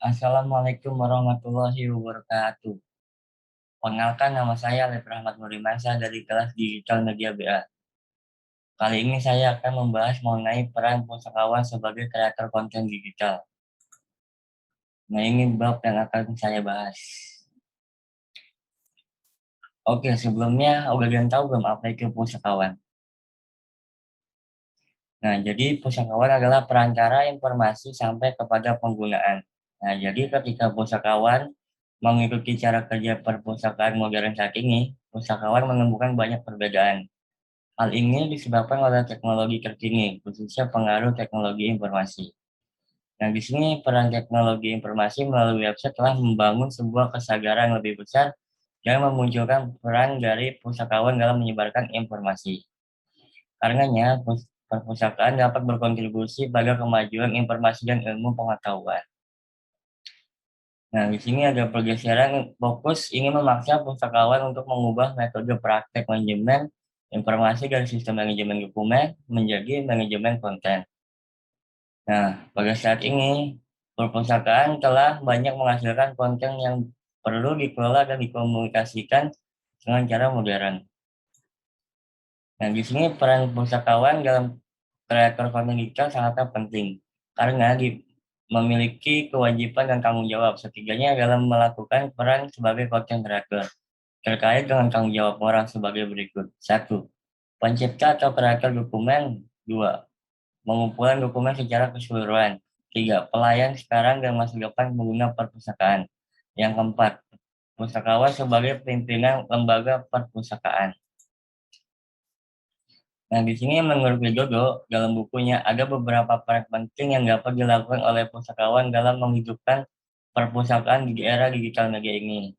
Assalamualaikum warahmatullahi wabarakatuh. Perkenalkan nama saya Alif Rahmat Nurimansyah dari kelas Digital Media BA. Kali ini saya akan membahas mengenai peran pustakawan sebagai kreator konten digital. Nah, ini bab yang akan saya bahas. Oke, sebelumnya udah kalian tahu belum apa itu pustakawan? Nah, jadi pustakawan adalah perantara informasi sampai kepada penggunaan. Nah, jadi ketika pustakawan mengikuti cara kerja perpustakaan modern saat ini, pustakawan menemukan banyak perbedaan. Hal ini disebabkan oleh teknologi terkini, khususnya pengaruh teknologi informasi. Nah, di sini peran teknologi informasi melalui website telah membangun sebuah kesadaran lebih besar dan memunculkan peran dari pustakawan dalam menyebarkan informasi. Karenanya, perpustakaan dapat berkontribusi pada kemajuan informasi dan ilmu pengetahuan. Nah, di sini ada pergeseran fokus ingin memaksa pustakawan untuk mengubah metode praktek manajemen informasi dari sistem manajemen dokumen menjadi manajemen konten. Nah, pada saat ini, perpustakaan telah banyak menghasilkan konten yang perlu dikelola dan dikomunikasikan dengan cara modern. Nah, di sini peran pustakawan dalam kreator konten digital sangatlah penting karena memiliki kewajiban dan tanggung jawab setidaknya dalam melakukan peran sebagai konten kreator. Terkait dengan tanggung jawab orang sebagai berikut. 1. Pencipta atau kreator dokumen. 2. Mengumpulkan dokumen secara keseluruhan. 3. Pelayan sekarang dan masa depan pengguna perpustakaan. Yang keempat, pustakawan sebagai pimpinan lembaga perpustakaan. Nah, di sini menurut Widodo, dalam bukunya ada beberapa peran penting yang dapat dilakukan oleh pustakawan dalam menghidupkan perpustakaan di era digital media ini.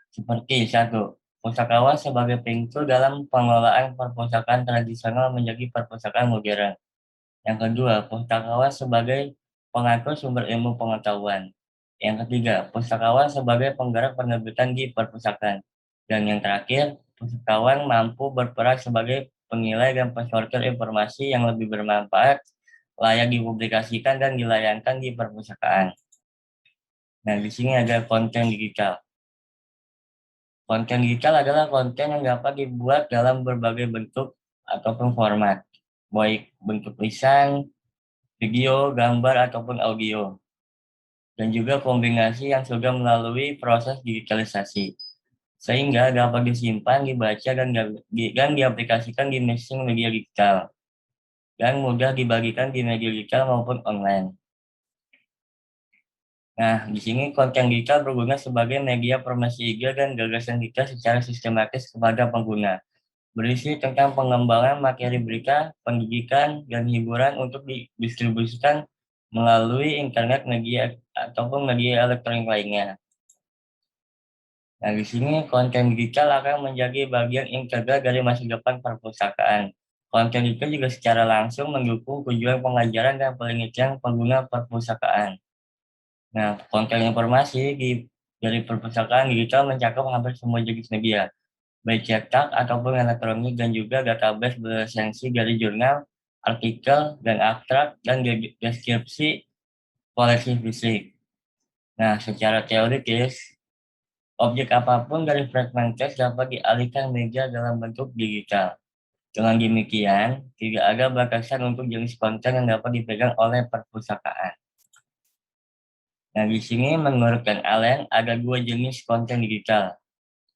Seperti 1. Pustakawan sebagai pintu dalam pengelolaan perpustakaan tradisional menjadi perpustakaan modern. Yang kedua, pustakawan sebagai pengatur sumber ilmu pengetahuan. Yang ketiga, pustakawan sebagai penggerak penerbitan di perpustakaan. Dan yang terakhir, pustakawan mampu berperan sebagai penilai dan pensortir informasi yang lebih bermanfaat, layak dipublikasikan dan dilayangkan di perpustakaan. Nah, di sini ada konten digital. Konten digital adalah konten yang dapat dibuat dalam berbagai bentuk ataupun format, baik bentuk lisan, video, gambar, ataupun audio, dan juga kombinasi yang sudah melalui proses digitalisasi, sehingga dapat disimpan, dibaca, dan diaplikasikan di mesin media digital, dan mudah dibagikan di media digital maupun online. Nah, di sini konten digital berguna sebagai media promosi ide dan gagasan kita secara sistematis kepada pengguna, berisi tentang pengembangan materi berita, pendidikan, dan hiburan untuk didistribusikan melalui internet, media, ataupun media elektronik lainnya. Nah, di sini konten digital akan menjadi bagian integral dari masa depan perpustakaan. Konten itu juga secara langsung mendukung tujuan pengajaran dan penelitian pengguna perpustakaan. Nah, konten informasi dari perpustakaan digital mencakup hampir semua jenis media, baik cetak ataupun elektronik, dan juga database berlisensi dari jurnal, artikel, dan abstrak, dan deskripsi koleksi fisik. Nah, secara teoritis, objek apapun dari fragmen teks dapat dialihkan media dalam bentuk digital. Dengan demikian, tidak ada batasan untuk jenis konten yang dapat dipegang oleh perpustakaan. Nah, di sini menurut Ken Allen ada dua jenis konten digital.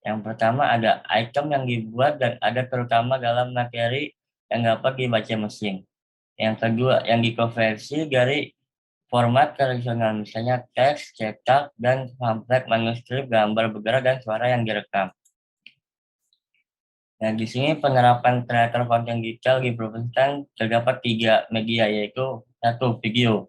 Yang pertama ada item yang dibuat dan ada terutama dalam materi yang dapat dibaca mesin. Yang kedua yang dikonversi dari format tradisional, misalnya teks, cetak, dan pamflet, manuskrip, gambar bergerak, dan suara yang direkam. Nah, di sini penerapan kreator konten digital di perpustakaan terdapat 3 media, yaitu 1. Video.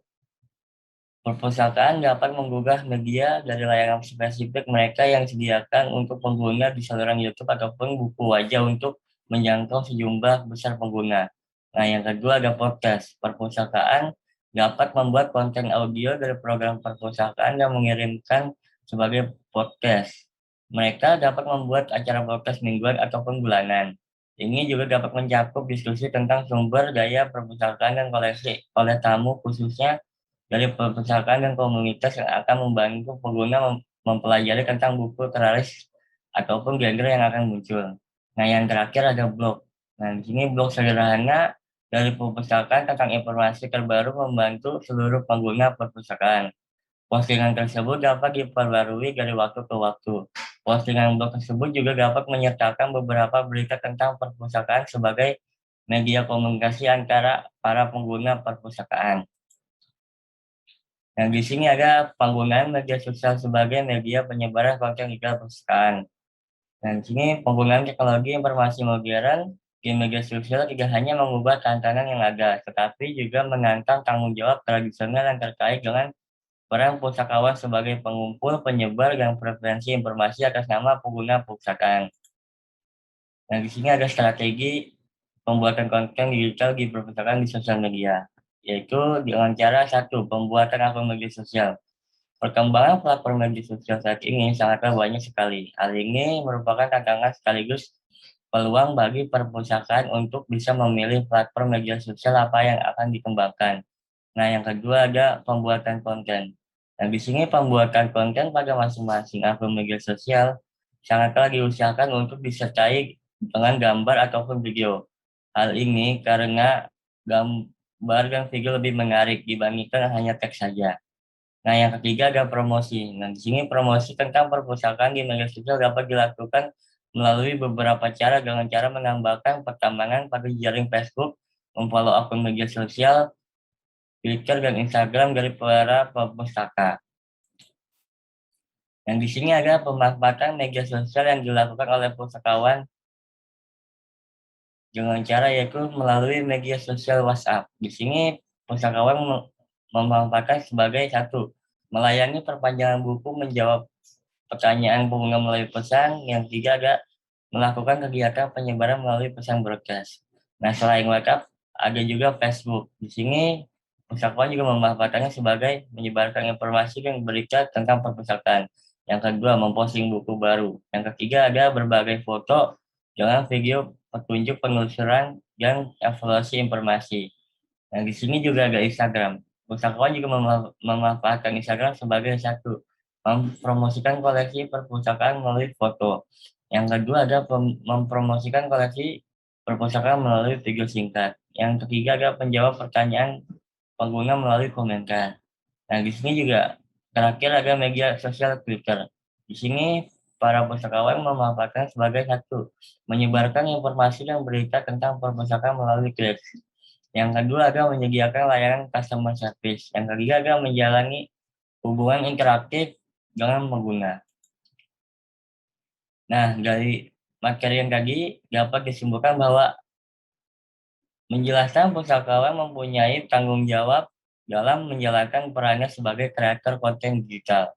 Perpustakaan dapat menggugah media dari layanan spesifik mereka yang disediakan untuk pengguna di saluran YouTube ataupun buku wajah untuk menjangkau sejumlah besar pengguna. Nah, yang kedua ada podcast. Perpustakaan dapat membuat konten audio dari program perpustakaan dan mengirimkan sebagai podcast. Mereka dapat membuat acara podcast mingguan ataupun bulanan. Ini juga dapat mencakup diskusi tentang sumber daya perpustakaan dan koleksi oleh tamu khususnya dari perpustakaan dan komunitas yang akan membantu pengguna mempelajari tentang buku teralis ataupun genre yang akan muncul. Nah, yang terakhir ada blog. Nah, di sini blog sederhana dari perpustakaan tentang informasi terbaru membantu seluruh pengguna perpustakaan. Postingan tersebut dapat diperbarui dari waktu ke waktu. Postingan blog tersebut juga dapat menyertakan beberapa berita tentang perpustakaan sebagai media komunikasi antara para pengguna perpustakaan. Nah, di sini ada penggunaan media sosial sebagai media penyebaran konten digital perpustakaan. Dan di sini penggunaan teknologi informasi modern di media sosial tidak hanya mengubah tantangan yang ada, tetapi juga menantang tanggung jawab tradisional yang terkait dengan peran pustakawan sebagai pengumpul, penyebar, dan preferensi informasi atas nama pengguna perpustakaan. Nah, di sini ada strategi pembuatan konten digital di perpustakaan di sosial media, yaitu dengan cara satu, pembuatan akun media sosial. Perkembangan platform media sosial saat ini sangatlah banyak sekali. Hal ini merupakan tantangan sekaligus peluang bagi perpustakaan untuk bisa memilih platform media sosial apa yang akan dikembangkan. Nah, yang kedua ada pembuatan konten. Nah, di sini pembuatan konten pada masing-masing akun media sosial sangatlah diusahakan untuk disertai dengan gambar ataupun video. Hal ini karena gambar dan video lebih menarik dibandingkan hanya teks saja. Nah, yang ketiga ada promosi. Nah, di sini promosi tentang perpustakaan di media sosial dapat dilakukan melalui beberapa cara dengan cara menambahkan pertambangan pada jaring Facebook, memfollow akun media sosial, Twitter, dan Instagram dari para perpustaka. Yang di sini ada pemanfaatan media sosial yang dilakukan oleh pustakawan dengan cara yaitu melalui media sosial WhatsApp. Di sini pustakawan memanfaatkan sebagai satu, melayani perpanjangan buku, menjawab pertanyaan pengguna melalui pesan. Yang ketiga ada melakukan kegiatan penyebaran melalui pesan broadcast. Nah, selain WhatsApp, ada juga Facebook. Di sini pustakawan juga memanfaatkannya sebagai menyebarkan informasi dan berita tentang perpustakaan. Yang kedua, memposting buku baru. Yang ketiga ada berbagai foto dengan video petunjuk penelusuran dan evaluasi informasi. Nah, di sini juga ada Instagram. Pustakawan juga memanfaatkan Instagram sebagai satu, mempromosikan koleksi perpustakaan melalui foto. Yang kedua ada mempromosikan koleksi perpustakaan melalui video singkat. Yang ketiga ada menjawab pertanyaan pengguna melalui komentar. Nah, di sini juga terakhir ada media sosial Twitter. Di sini para pustakawan memanfaatkan sebagai satu, menyebarkan informasi dan berita tentang perpustakaan melalui threads. Yang kedua ada menyediakan layanan customer service. Yang ketiga ada menjalani hubungan interaktif dengan pengguna. Nah, dari materi yang tadi dapat disimpulkan bahwa menjelaskan pustakawan mempunyai tanggung jawab dalam menjalankan perannya sebagai kreator konten digital.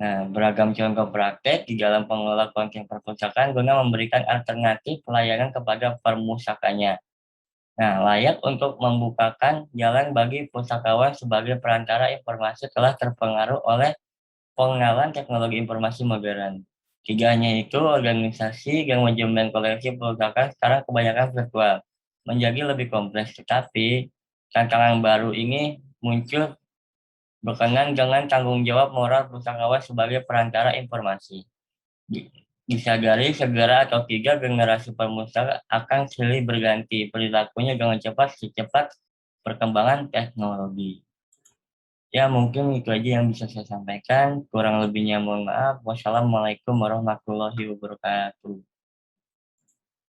Nah, beragam contoh praktek di dalam pengelola konten perpustakaan guna memberikan alternatif pelayanan kepada perpustakaannya. Nah, layak untuk membukakan jalan bagi pustakawan sebagai perantara informasi telah terpengaruh oleh pengenalan teknologi informasi modern. Tidak hanya itu, organisasi dan manajemen koleksi perpustakaan sekarang kebanyakan virtual, menjadi lebih kompleks. Tetapi, tantangan baru ini muncul berkenan dengan tanggung jawab moral pustakawan sebagai perantara informasi. Disadari segera atau tidak, generasi perpustaka akan silih berganti perilakunya dengan cepat secepat perkembangan teknologi. Ya, mungkin itu aja yang bisa saya sampaikan. Kurang lebihnya mohon maaf. Wassalamualaikum warahmatullahi wabarakatuh.